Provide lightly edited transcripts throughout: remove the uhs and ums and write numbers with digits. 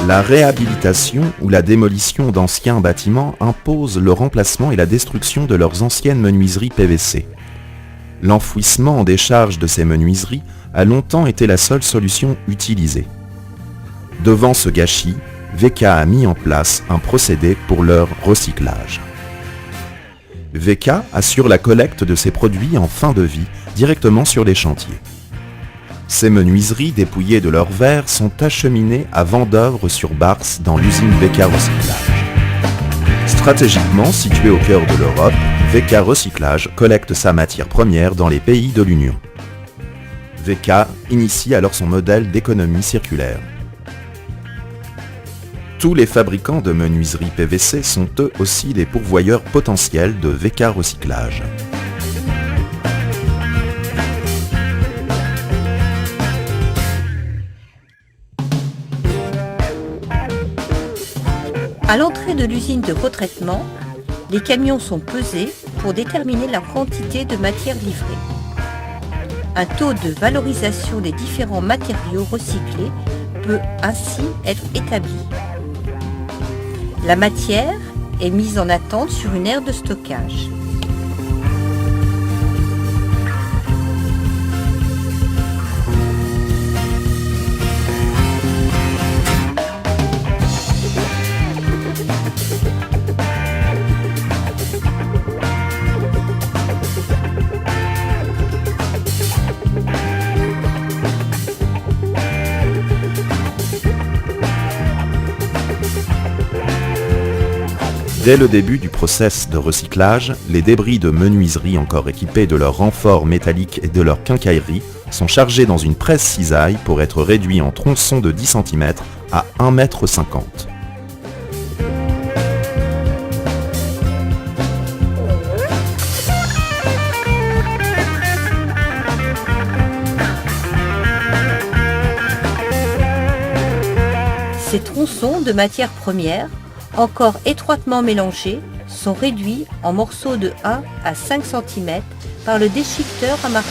La réhabilitation ou la démolition d'anciens bâtiments impose le remplacement et la destruction de leurs anciennes menuiseries PVC. L'enfouissement en décharge de ces menuiseries a longtemps été la seule solution utilisée. Devant ce gâchis, VK a mis en place un procédé pour leur recyclage. VK assure la collecte de ces produits en fin de vie directement sur les chantiers. Ces menuiseries dépouillées de leur verre sont acheminées à Vendeuvre-sur-Barse dans l'usine VK Recyclage. Stratégiquement située au cœur de l'Europe, VK Recyclage collecte sa matière première dans les pays de l'Union. VK initie alors son modèle d'économie circulaire. Tous les fabricants de menuiseries PVC sont eux aussi des pourvoyeurs potentiels de VK Recyclage. À l'entrée de l'usine de retraitement, les camions sont pesés pour déterminer la quantité de matière livrée. Un taux de valorisation des différents matériaux recyclés peut ainsi être établi. La matière est mise en attente sur une aire de stockage. Dès le début du process de recyclage, les débris de menuiserie encore équipés de leurs renforts métalliques et de leur quincaillerie sont chargés dans une presse cisaille pour être réduits en tronçons de 10 cm à 1,50 m. Ces tronçons de matière première, encore étroitement mélangés, sont réduits en morceaux de 1 à 5 cm par le déchiqueteur à marteau.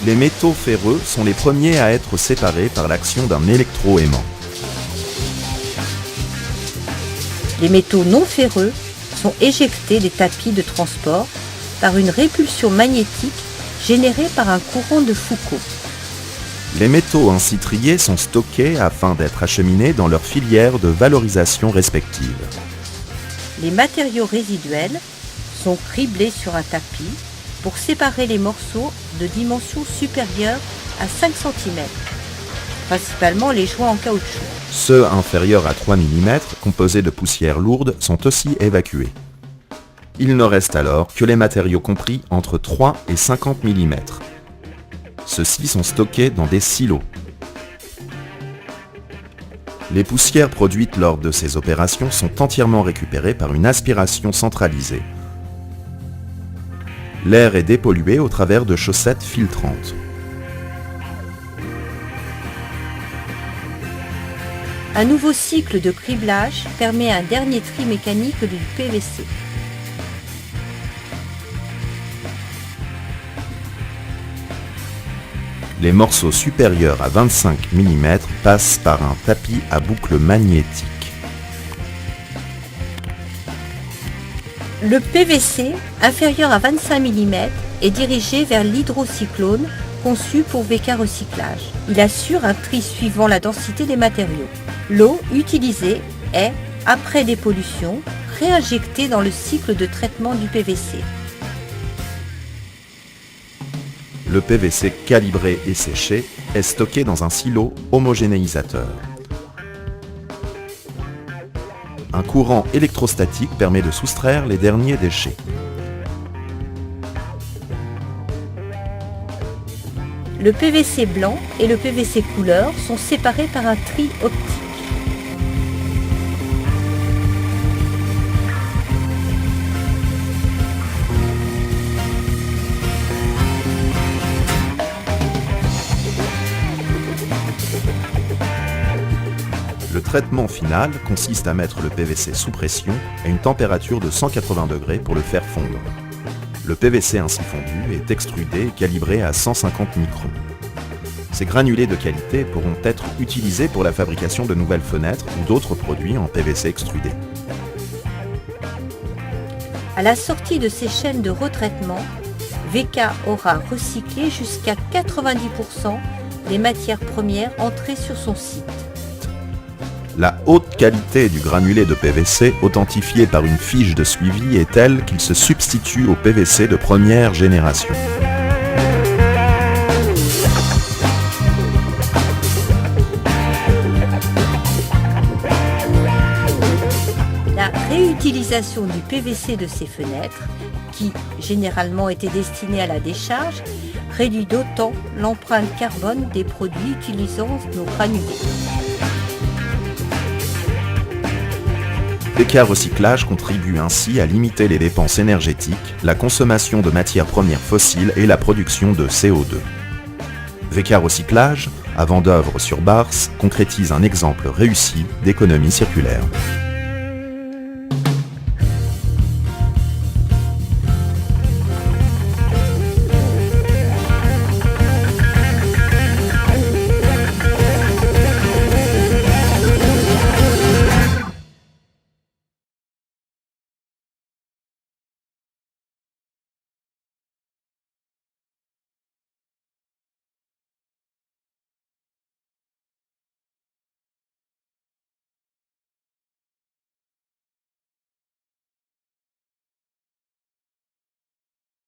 Les métaux ferreux sont les premiers à être séparés par l'action d'un électroaimant. Les métaux non ferreux sont éjectés des tapis de transport par une répulsion magnétique générée par un courant de Foucault. Les métaux ainsi triés sont stockés afin d'être acheminés dans leurs filières de valorisation respectives. Les matériaux résiduels sont criblés sur un tapis pour séparer les morceaux de dimensions supérieures à 5 cm, principalement les joints en caoutchouc. Ceux inférieurs à 3 mm, composés de poussières lourdes, sont aussi évacués. Il ne reste alors que les matériaux compris entre 3 et 50 mm. Ceux-ci sont stockés dans des silos. Les poussières produites lors de ces opérations sont entièrement récupérées par une aspiration centralisée. L'air est dépollué au travers de chaussettes filtrantes. Un nouveau cycle de criblage permet un dernier tri mécanique du PVC. Les morceaux supérieurs à 25 mm passent par un tapis à boucle magnétique. Le PVC, inférieur à 25 mm, est dirigé vers l'hydrocyclone conçu pour VK Recyclage. Il assure un tri suivant la densité des matériaux. L'eau utilisée est, après dépollution, réinjectée dans le cycle de traitement du PVC. Le PVC calibré et séché est stocké dans un silo homogénéisateur. Un courant électrostatique permet de soustraire les derniers déchets. Le PVC blanc et le PVC couleur sont séparés par un tri optique. Le traitement final consiste à mettre le PVC sous pression à une température de 180 degrés pour le faire fondre. Le PVC ainsi fondu est extrudé et calibré à 150 microns. Ces granulés de qualité pourront être utilisés pour la fabrication de nouvelles fenêtres ou d'autres produits en PVC extrudé. À la sortie de ces chaînes de retraitement, VK aura recyclé jusqu'à 90% des matières premières entrées sur son site. La haute qualité du granulé de PVC, authentifié par une fiche de suivi, est telle qu'il se substitue au PVC de première génération. La réutilisation du PVC de ces fenêtres, qui généralement étaient destinées à la décharge, réduit d'autant l'empreinte carbone des produits utilisant nos granulés. VK Recyclage contribue ainsi à limiter les dépenses énergétiques, la consommation de matières premières fossiles et la production de CO2. VK Recyclage, à Vendeuvre sur Barse, concrétise un exemple réussi d'économie circulaire.